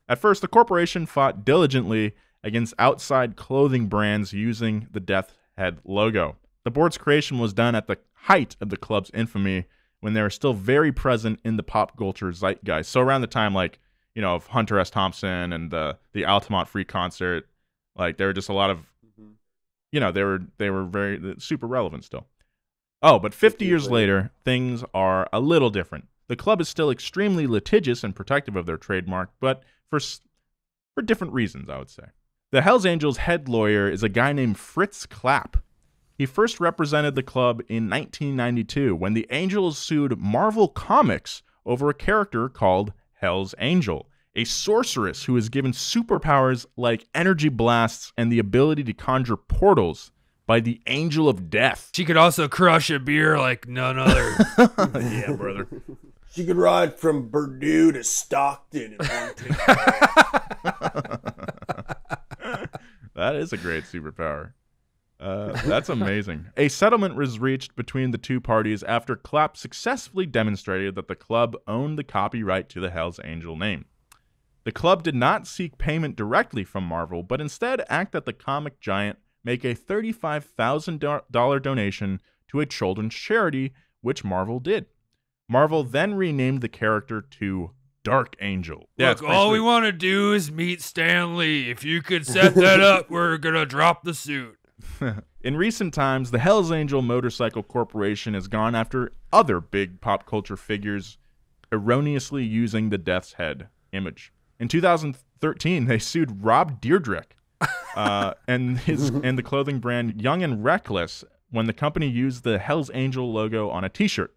At first, the corporation fought diligently against outside clothing brands using the Death Head logo. The board's creation was done at the height of the club's infamy, when they were still very present in the pop culture zeitgeist. So around the time, like, of Hunter S. Thompson and the Altamont Free Concert, like there were just a lot of, they were very super relevant still. Oh, but 50 years later, things are a little different. The club is still extremely litigious and protective of their trademark, but for different reasons, I would say. The Hells Angels head lawyer is a guy named Fritz Clapp. He first represented the club in 1992 when the Angels sued Marvel Comics over a character called Hell's Angel, a sorceress who is given superpowers like energy blasts and the ability to conjure portals by the Angel of Death. She could also crush a beer like none other. Yeah, brother. She could ride from Purdue to Stockton in one ticket. That is a great superpower. That's amazing. A settlement was reached between the two parties after Clapp successfully demonstrated that the club owned the copyright to the Hells Angel name. The club did not seek payment directly from Marvel, but instead asked that the comic giant make a $35,000 donation to a children's charity, which Marvel did. Marvel then renamed the character to Dark Angel. Look, all we want to do is meet Stan Lee. If you could set that up, we're going to drop the suit. In recent times, the Hells Angel Motorcycle Corporation has gone after other big pop culture figures, erroneously using the Death's Head image. In 2013, they sued Rob Dyrdek and the clothing brand Young and Reckless when the company used the Hells Angel logo on a t-shirt.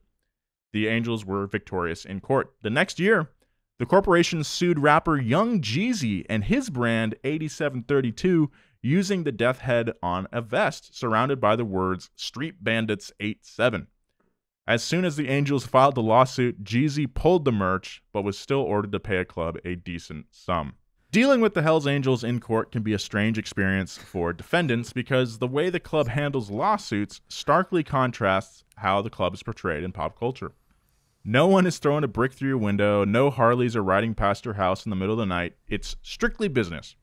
The Angels were victorious in court. The next year, the corporation sued rapper Young Jeezy and his brand 8732 using the Death Head on a vest surrounded by the words Street Bandits 87. As soon as the Angels filed the lawsuit, Jeezy pulled the merch, but was still ordered to pay a club a decent sum. Dealing with the Hells Angels in court can be a strange experience for defendants because the way the club handles lawsuits starkly contrasts how the club is portrayed in pop culture. No one is throwing a brick through your window, no Harleys are riding past your house in the middle of the night. It's strictly business.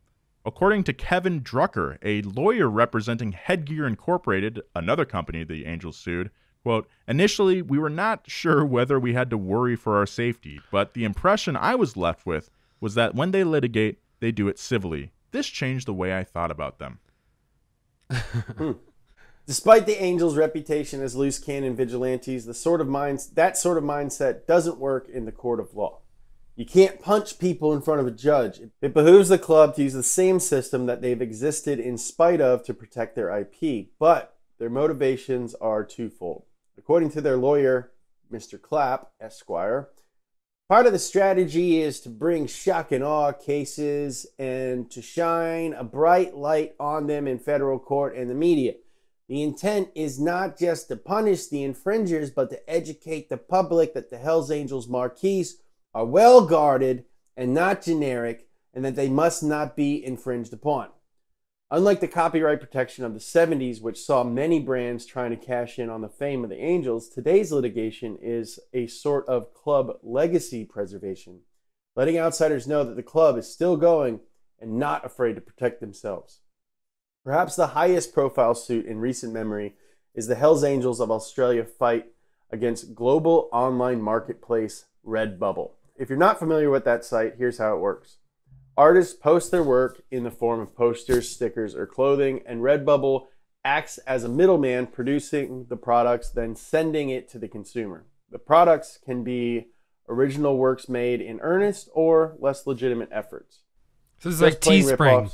According to Kevin Drucker, a lawyer representing Headgear Incorporated, another company the Angels sued, quote, initially, we were not sure whether we had to worry for our safety, but the impression I was left with was that when they litigate, they do it civilly. This changed the way I thought about them. Despite the Angels' reputation as loose cannon vigilantes, that sort of mindset doesn't work in the court of law. You can't punch people in front of a judge. It behooves the club to use the same system that they've existed in spite of to protect their IP, but their motivations are twofold. According to their lawyer, Mr. Clapp, Esquire, Part of the strategy is to bring shock and awe cases and to shine a bright light on them in federal court and the media. The intent is not just to punish the infringers, but to educate the public that the Hells Angels marquees are well guarded and not generic, and that they must not be infringed upon. Unlike the copyright protection of the 70s, which saw many brands trying to cash in on the fame of the Angels, today's litigation is a sort of club legacy preservation, letting outsiders know that the club is still going and not afraid to protect themselves. Perhaps the highest profile suit in recent memory is the Hells Angels of Australia fight against global online marketplace Redbubble. If you're not familiar with that site, here's how it works. Artists post their work in the form of posters, stickers, or clothing, and Redbubble acts as a middleman, producing the products, then sending it to the consumer. The products can be original works made in earnest or less legitimate efforts. So this is like Teespring.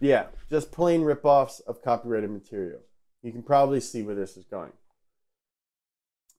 Yeah, just plain ripoffs of copyrighted material. You can probably see where this is going.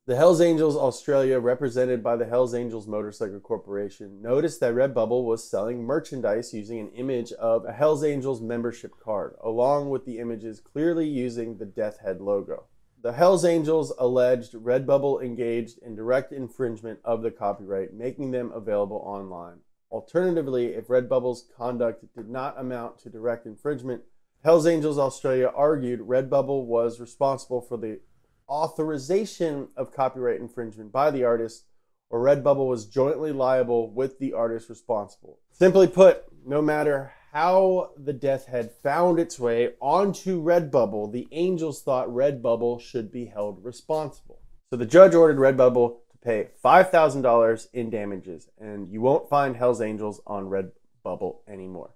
The Hells Angels Australia, represented by the Hells Angels Motorcycle Corporation, noticed that Redbubble was selling merchandise using an image of a Hells Angels membership card, along with the images clearly using the Death Head logo. The Hells Angels alleged Redbubble engaged in direct infringement of the copyright, making them available online. Alternatively, if Redbubble's conduct did not amount to direct infringement, Hells Angels Australia argued Redbubble was responsible for the authorization of copyright infringement by the artist, or Redbubble was jointly liable with the artist responsible. Simply put, no matter how the Death Head found its way onto Redbubble, the Angels thought Redbubble should be held responsible. So the judge ordered Redbubble to pay $5,000 in damages, and you won't find Hells Angels on Redbubble anymore.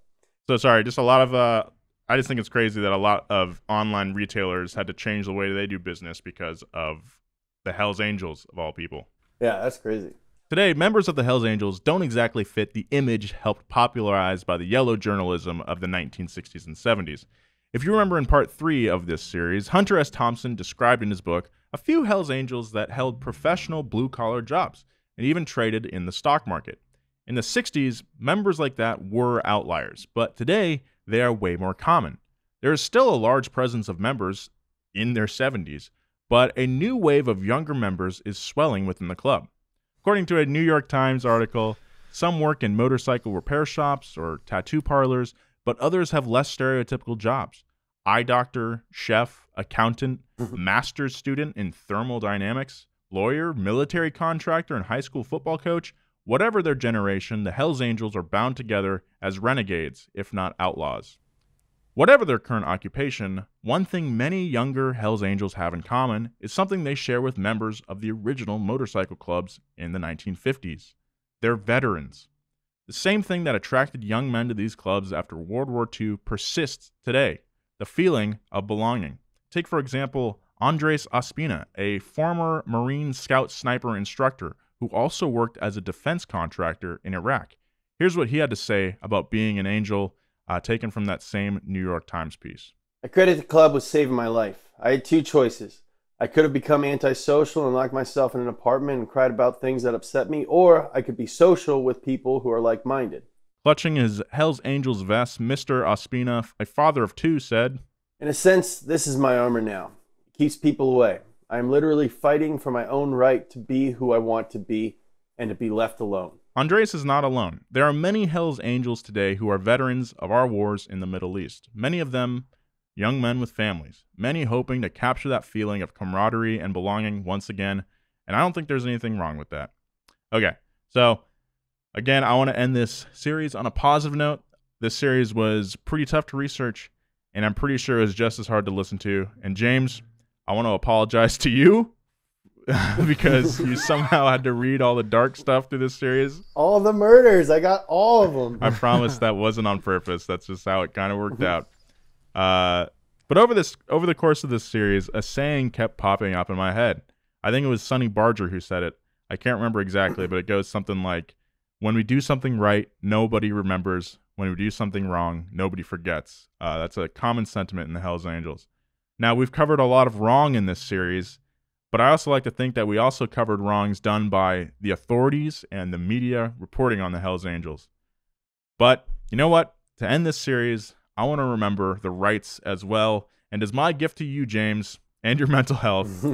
So sorry, just a lot of I just think it's crazy that a lot of online retailers had to change the way they do business because of the Hells Angels, of all people. Yeah, that's crazy. Today, members of the Hells Angels don't exactly fit the image helped popularized by the yellow journalism of the 1960s and 70s. If you remember in part 3 of this series, Hunter S. Thompson described in his book a few Hells Angels that held professional blue-collar jobs and even traded in the stock market. In the 60s, members like that were outliers, but today, they are way more common. There is still a large presence of members in their 70s, but a new wave of younger members is swelling within the club. According to a New York Times article, some work in motorcycle repair shops or tattoo parlors, but others have less stereotypical jobs. Eye doctor, chef, accountant, master's student in thermodynamics, lawyer, military contractor, and high school football coach. Whatever their generation, the Hells Angels are bound together as renegades, if not outlaws. Whatever their current occupation, one thing many younger Hells Angels have in common is something they share with members of the original motorcycle clubs in the 1950s. They're veterans. The same thing that attracted young men to these clubs after World War II persists today, the feeling of belonging. Take, for example, Andres Ospina, a former Marine Scout sniper instructor who also worked as a defense contractor in Iraq. Here's what he had to say about being an Angel, taken from that same New York Times piece. I credit the club with saving my life. I had two choices. I could have become antisocial and locked myself in an apartment and cried about things that upset me, or I could be social with people who are like-minded. Clutching his Hells Angels vest, Mr. Ospina, a father of 2, said, In a sense, this is my armor now. It keeps people away. I am literally fighting for my own right to be who I want to be and to be left alone. Andres is not alone. There are many Hells Angels today who are veterans of our wars in the Middle East. Many of them young men with families, many hoping to capture that feeling of camaraderie and belonging once again, and I don't think there's anything wrong with that. Okay, so again, I want to end this series on a positive note. This series was pretty tough to research, and I'm pretty sure it was just as hard to listen to. And James, I want to apologize to you because you somehow had to read all the dark stuff through this series. All the murders. I got all of them. I promise that wasn't on purpose. That's just how it kind of worked out. But over the course of this series, a saying kept popping up in my head. I think it was Sonny Barger who said it. I can't remember exactly, but it goes something like, when we do something right, nobody remembers. When we do something wrong, nobody forgets. That's a common sentiment in the Hells Angels. Now, we've covered a lot of wrong in this series, But I also like to think that we also covered wrongs done by the authorities and the media reporting on the Hells Angels. But you know what? To end this series, I want to remember the rights as well. And as my gift to you, James, and your mental health,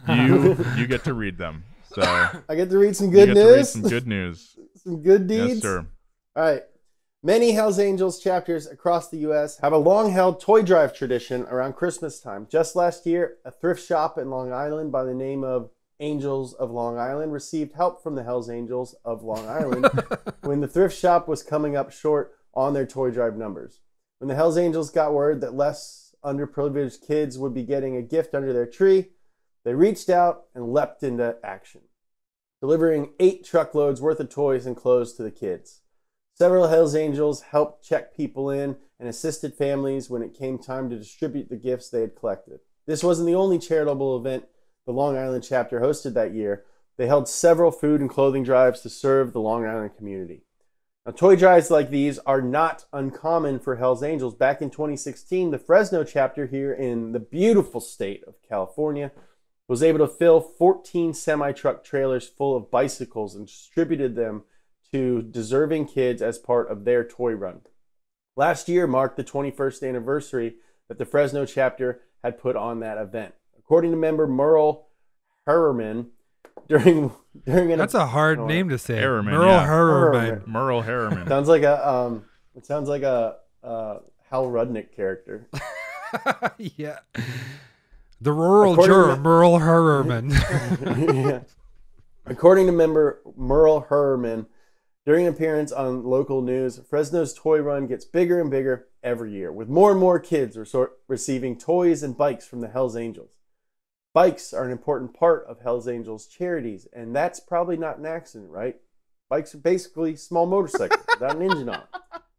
you get to read them. So I get to read some good news. To read some good news. Some good deeds. Yes, sir. All right. Many Hells Angels chapters across the U.S. have a long-held toy drive tradition around Christmas time. Just last year, a thrift shop in Long Island by the name of Angels of Long Island received help from the Hells Angels of Long Island when the thrift shop was coming up short on their toy drive numbers. When the Hells Angels got word that less underprivileged kids would be getting a gift under their tree, they reached out and leapt into action, delivering 8 truckloads worth of toys and clothes to the kids. Several Hells Angels helped check people in and assisted families when it came time to distribute the gifts they had collected. This wasn't the only charitable event the Long Island chapter hosted that year. They held several food and clothing drives to serve the Long Island community. Now, toy drives like these are not uncommon for Hells Angels. Back in 2016, the Fresno chapter here in the beautiful state of California was able to fill 14 semi-truck trailers full of bicycles and distributed them to deserving kids as part of their toy run. Last year marked the 21st anniversary that the Fresno chapter had put on that event. According to member Merle Herrmann, during an That's a hard name to say. Herrmann, Merle Herrmann. Merle Herrmann. Sounds like a Hal Rudnick character. Yeah. The rural juror, Merle Herrmann. Yeah. According to member Merle Herrmann, during an appearance on local news, Fresno's toy run gets bigger and bigger every year, with more and more kids receiving toys and bikes from the Hells Angels. Bikes are an important part of Hells Angels charities, and that's probably not an accident, right? Bikes are basically small motorcycles without an engine on.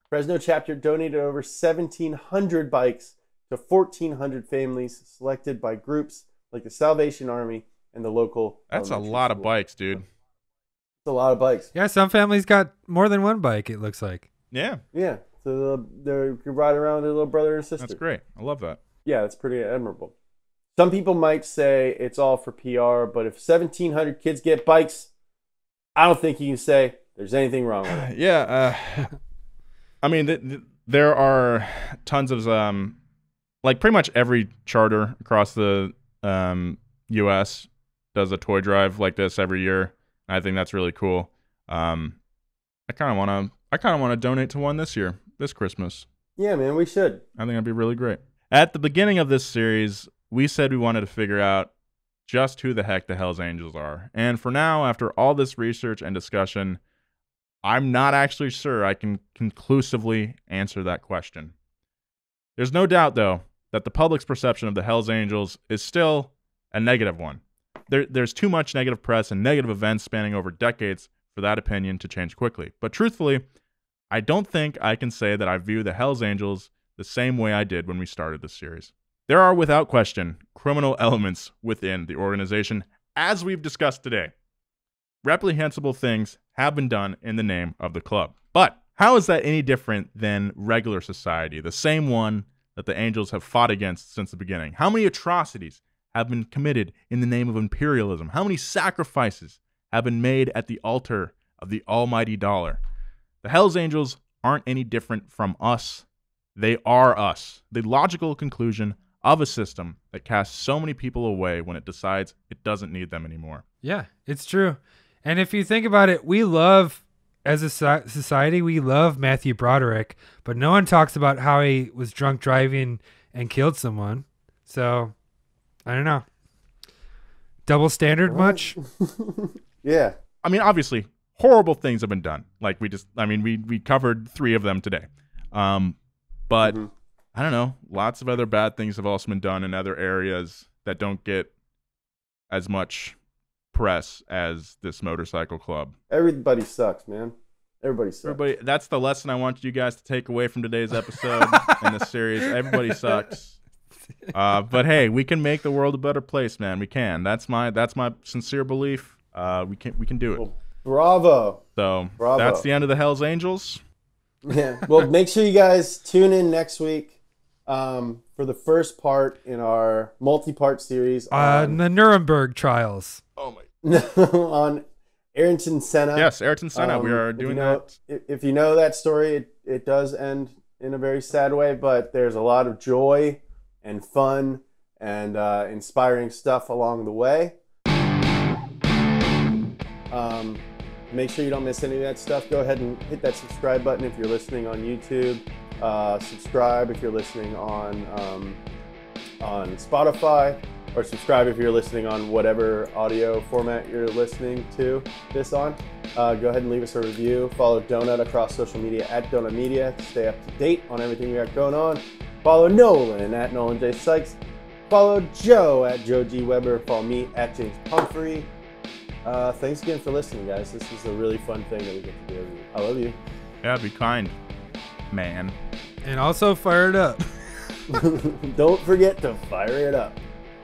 Fresno chapter donated over 1,700 bikes to 1,400 families selected by groups like the Salvation Army and the local. That's a lot of bikes, dude. It's a lot of bikes. Yeah, some families got more than one bike, it looks like. Yeah. Yeah. So they can ride around with their little brother and sister. That's great. I love that. Yeah, it's pretty admirable. Some people might say it's all for PR, but if 1,700 kids get bikes, I don't think you can say there's anything wrong with it. Yeah. I mean, there are tons of, like pretty much every charter across the U.S. does a toy drive like this every year. I think that's really cool. I kind of want to donate to one this Christmas. Yeah, man, we should. I think that'd be really great. At the beginning of this series, we said we wanted to figure out just who the heck the Hells Angels are. And for now, after all this research and discussion, I'm not actually sure I can conclusively answer that question. There's no doubt, though, that the public's perception of the Hells Angels is still a negative one. There's too much negative press and negative events spanning over decades for that opinion to change quickly. But truthfully, I don't think I can say that I view the Hells Angels the same way I did when we started this series. There are, without question, criminal elements within the organization, as we've discussed today. Reprehensible things have been done in the name of the club. But how is that any different than regular society, the same one that the Angels have fought against since the beginning? How many atrocities have been committed in the name of imperialism? How many sacrifices have been made at the altar of the almighty dollar? The Hells Angels aren't any different from us. They are us. The logical conclusion of a system that casts so many people away when it decides it doesn't need them anymore. Yeah, it's true. And if you think about it, we love, as a society, we love Matthew Broderick, but no one talks about how he was drunk driving and killed someone. So, I don't know. Double standard much? Yeah. I mean, obviously, horrible things have been done. Like we covered 3 of them today. But I don't know. Lots of other bad things have also been done in other areas that don't get as much press as this motorcycle club. Everybody sucks, man. Everybody sucks. That's the lesson I want you guys to take away from today's episode in this series. Everybody sucks. But hey, we can make the world a better place, man. We can. That's my sincere belief. We can do it. Well, bravo. So Bravo. That's the end of the Hells Angels. Yeah. Well, make sure you guys tune in next week for for the first part in our multi-part series on the Nuremberg trials. Oh my. on Ayrton Senna. Yes, Ayrton Senna. We are doing that. If you know that story, it does end in a very sad way, but there's a lot of joy and fun and inspiring stuff along the way. Make sure you don't miss any of that stuff. Go ahead and hit that subscribe button if you're listening on YouTube. Subscribe if you're listening on Spotify, or subscribe if you're listening on whatever audio format you're listening to this on. Go ahead and leave us a review. Follow Donut across social media at Donut Media to stay up to date on everything we got going on. Follow Nolan at Nolan J. Sykes. Follow Joe at Joe G. Weber. Follow me at James Pumphrey. Thanks again for listening, guys. This is a really fun thing that we get to do. I love you. Yeah, be kind, man. And also fire it up. Don't forget to fire it up.